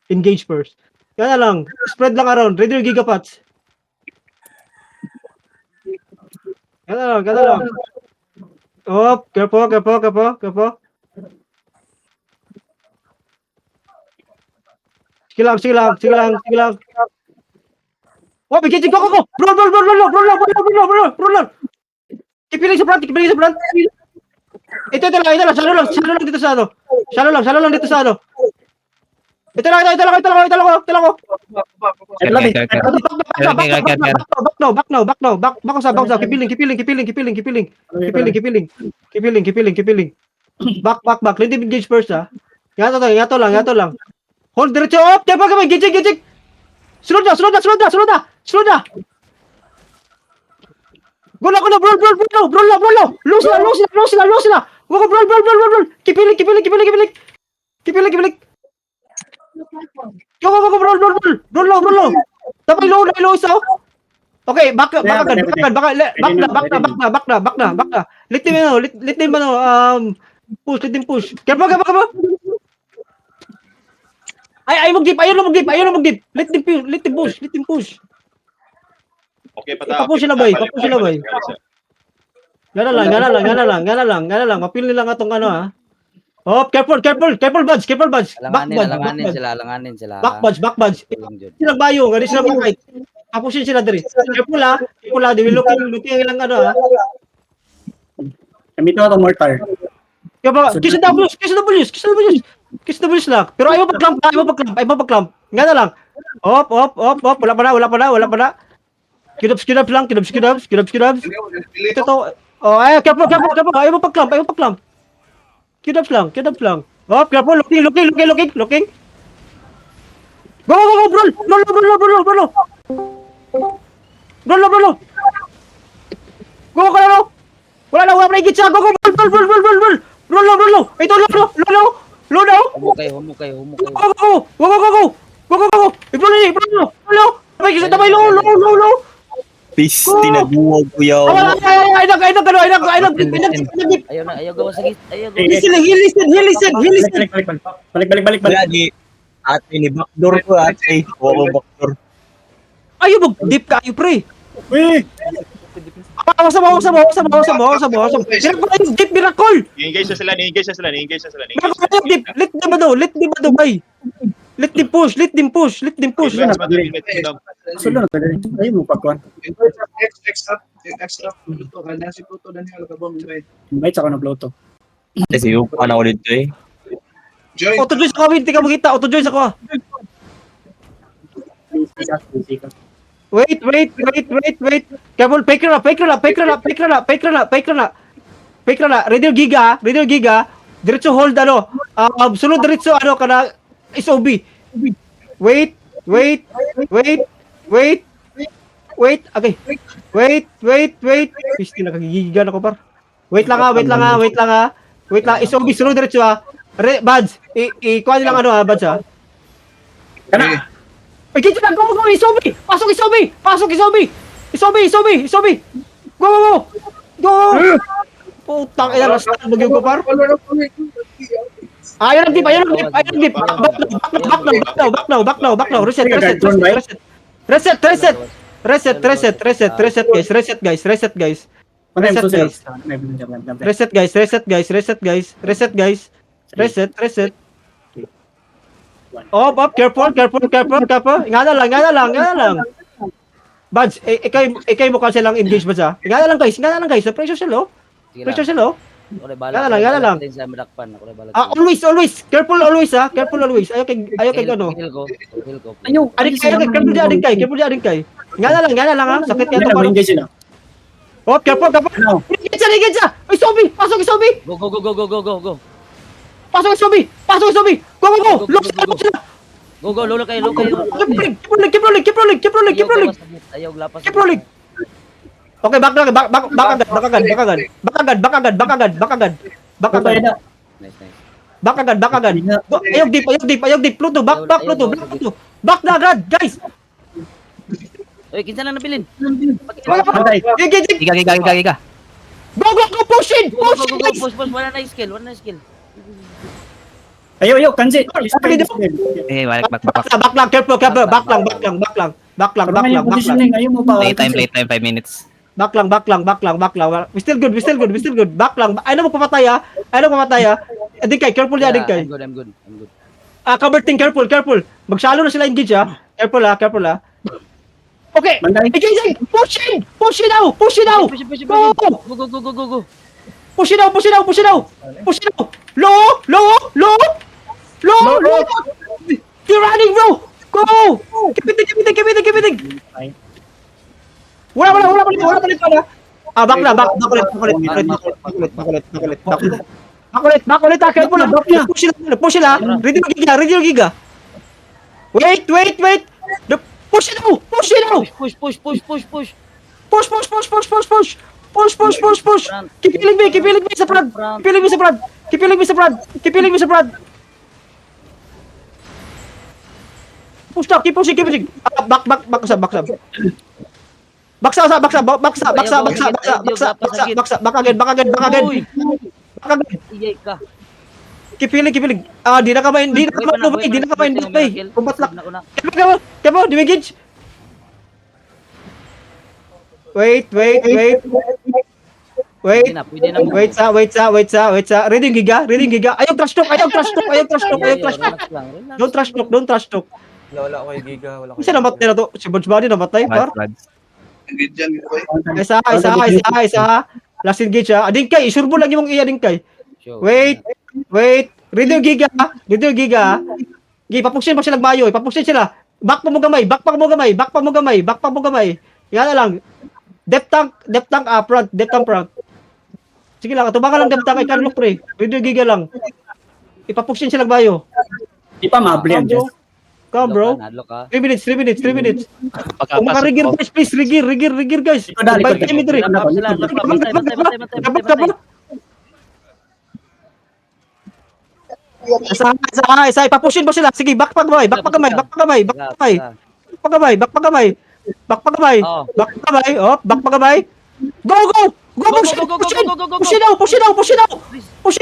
engage first. Kaya lang, spread lang around, ready your gigapots. Kaya lang. Oh, careful. Sige lang. Oh, bigyan ko. Roll. Kipiling sa front. Ito lang. Shallow lang dito sa ano. Ito lang. Back now. Kipiling. Back. Let them engage first, ha. Yato lang. Hold diretso. Oh, kapag engage. Slow na. Go na. Bro. Lose na. Go, bro. Kipiling. Go, roll. Tapos low isa. Okay, back na. Let them push. Careful. Ayaw mag-dip. Let them push. Okay, pata. Ipapush sila, boy. Gana lang. Mapil nila nga tong ano, ha. Oh, careful, buds. Alanganin sila. Back buds. Sila bayo, nga di sila makait. Tapushin sila diri. Careful, di looking lang ano, ha. Kami ito itong mortar. Kiss the W's lang. Pero ayaw pag-clamp. Nga na lang. Op. Wala pa na. Kidabs lang. Ito to. Oh, ay, careful. Ayaw mo pag-clamp. Kidabs lang. Oh, careful. Looking. Go. Roll. Go ka na. Wala na higit siya. Go. Roll. Ito, low daw. Humukay. Go. Ibro. Tabay low. Peace, tinaguwag ko yaw. Ay, Ayaw gawa sa git. Listen. Balik. Lagi, ate ni backdoor ko ate. Oo, backdoor. Ayaw mag-dip ka, ayaw pre. Uy! Awasa mo. Sino ba yung dip miracle? I-engage na sila. Let them do, bay. Let them push. Sulo na talaga. Ayaw mo pagkuhan. Extra Pluto. Kaya si Pluto na niya. Invite sa ako na Pluto. Kasi yung pa na ulit to eh. Joy. Auto-join sa kawin, hindi ka makita. Auto-join sa ko. Wait. Careful, fake na. Ready yung giga. Diretso hold, ano. Sunod diretso, ano, kana, SOB. Wait. Okay. Wait. Pisti, nakagigigan ako, par. Wait lang. SOB, sunod diretso, ha. Buds, ikuha nilang ano, ha, Buds, ha. Kana! Ay, kita na, go, SOB! Pasok, SOB! Go! Putang ina, na-start mag-yung ko, par. Ayaw nag-dip. Back now. Reset, guys. Reset. Up, careful. Nga na lang. Buds, ikay mo kasi lang engage ba sa? Nga na lang guys. Pressure sila, oh. Gana lang. Always. Careful always, ha. Ayaw kay ano. Careful dyan, kay. Nga na lang, ha. Sakit kaya ito, parang. Engage sila. Oh, careful. Engage siya. Ay, SOB. Pasok, SOB. Go. Pasok, SOB. Go. Go, lolo kayo. Keep rolling. Ayaw lapas. Keep rolling. Okay, back agad. Nice. Back agad. Ayaw deep. Pluto, back. Back na agad, guys. Oy, kinsa na napilin? Pantay. Giga. Go, push in. Push. Wala na skill. Ayo, kanji. Eh, balik, back. Back lang, careful. Back lang. Back lang. Positioning, ayaw mo pa. Playtime, 5 minutes. Back lang. We still good. Back lang. Ayaw mo papatay ah. Adingkay, careful yan, Adingkay. I'm good. Cover team, careful. Magsalo na sila engage ah. Careful ah. Okay. Manday. Engage. Push it now. Push. Go. Go. Push it out. Low. You're running, bro. Go. Keep it. Wala pa rin. Back ulit. Careful lang. Push sila. Ready yung giga. Wait. Push it out. Push. Push. Keep healing me sa front. Keep healing me sa front. Push na, keep pushing. Back sab. Back again. Uy. Iyay ka. Keep healing. Di na ka main bay. Kumbat lang. Kemo, di engage. Wait. Pwede na. Wait sa. Ready yung giga. Ayaw trash talk. Don't trash talk. Wala ko yung giga. Isa namatay na to. Si Buds Buddy namatay, par. Engage dyan, boy. Isa. Last engage ha. Adingkay, isurbo lang yung iya, Adingkay. Wait. Ready yung giga. Gi, papuksin pa sila nagmayo. Papuksin sila. Back pa mo gamay. Yan na lang. Depth tank front. Sige lang, tumakan lang depth tank. I can look pre. Ready yung giga lang. Ipapuksin sila nagmayo. Di pa mabli yan, Jess. Come bro. 3 minutes. Kung maka-rigir guys, please. Rigir guys. Likod. Dimitri. Isa. Ipapushin mo sila. Sige, back pa gamay. Oh, back pa gamay. Go! Push it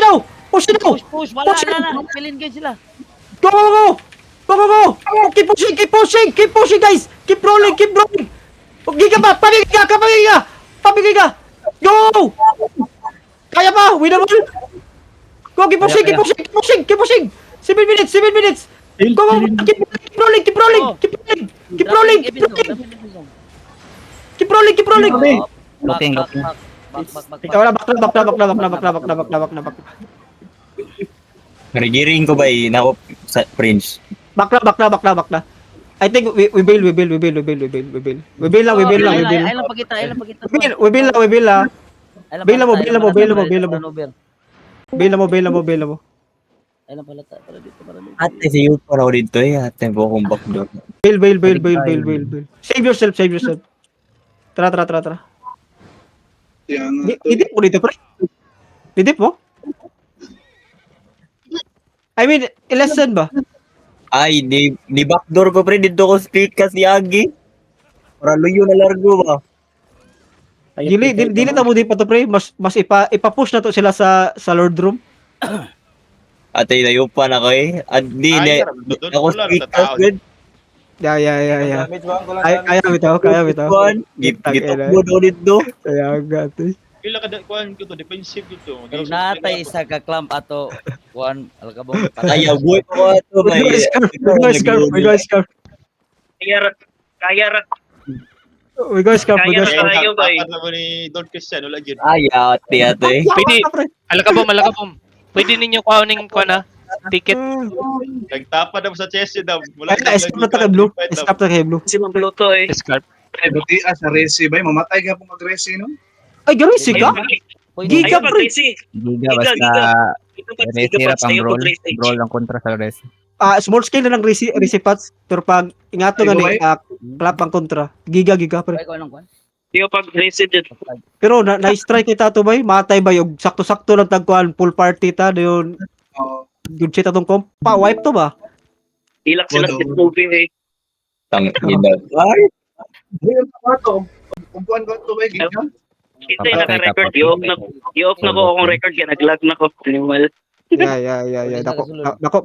out. Push. Wala. Pilin kayo sila. Go! Keep pushing, guys. Keep rolling. Giga pa. Pabigiga. Go! Kaya pa. Win naman. Go, keep pushing. 7 minutes. Go. Keep rolling. Looking. Ikaw na, back na. Nagiring ko ba na sa Prince? Back na. I think we bail. We bail lang. Ay lang pakita. We bail lang. Bail mo. Ay lang pala para dito. Ate, si Yupo raw dito Ate, bukong backdoor. Bail. Save yourself. Tara. Yan. Didip mo dito, pre. Didip mo? I mean, lesson ba? Ay, di backdoor ko pre, dito ko street kasi Agi. Para luyo na largo ba? Dili na mo di pa to, pre. Mas ipa-push na to sila sa Lord Room. Ate, nayupa na ko Di, ako street kasi. Yeah. Kaya bitaw. Gitakbo daw dito. Kaya gato. Pila ka kuan ko to defensive dito. Natay isa ka clamp ato. Juan Alcabong. Ayaw, buhay ko ito ba? We go scarf. We go scarf. Ano mo ni Don Cristiano lagi. Ayaw, ate. Pwede, alakabom. Pwede ninyo kuhanin ko na ticket. Nagtapa na mo sa chest daw. Escape na tayo blue. Si Mambluto Scarf. Buti sa resi ba? Mamatay ka po mag-resi, no? Ay, gano'n siga? Giga, pre. Giga basta resira pang roll ang kontra sa res. Small scale na lang resipats. Pero pag ingato nga ni clap ang kontra. Giga, pre. Ay ko anong kuan? Diyo pag resident. Pero na-strike kita to bay, matay ba yung sakto-sakto lang tagkuhan, full party ta, yun, good shit atong comp, pa-wipe to ba? Ilak sila sa movie Tangina. Ay, Kumpuan ko ito ba? Giga? Kita yung naka-record. I-off na ko akong record kaya nag-lag na ko. Animal. Yeah. Dako,